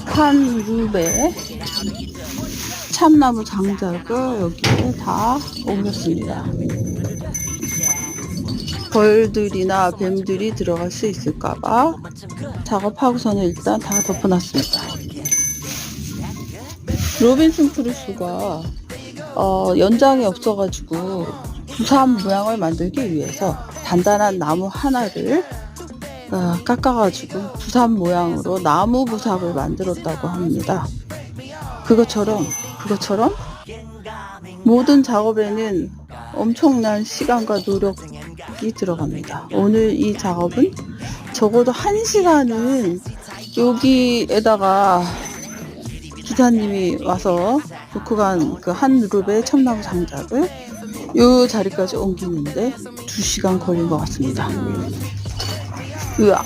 한 룹에 참나무 장작을 여기에 다 옮겼습니다. 벌들이나 뱀들이 들어갈 수 있을까봐 작업하고서는 일단 다 덮어놨습니다. 로빈슨 크루소가 연장이 없어가지고 부산 모양을 만들기 위해서 단단한 나무 하나를 깎아가지고 부산 모양으로 나무 부삽을 만들었다고 합니다. 그것처럼 모든 작업에는 엄청난 시간과 노력이 들어갑니다. 오늘 이 작업은 적어도 1시간은 여기에다가 기사님이 와서 놓고 간 그 한 그룹의 참나무 장작을 이 자리까지 옮기는데 2시간 걸린 것 같습니다. 으악.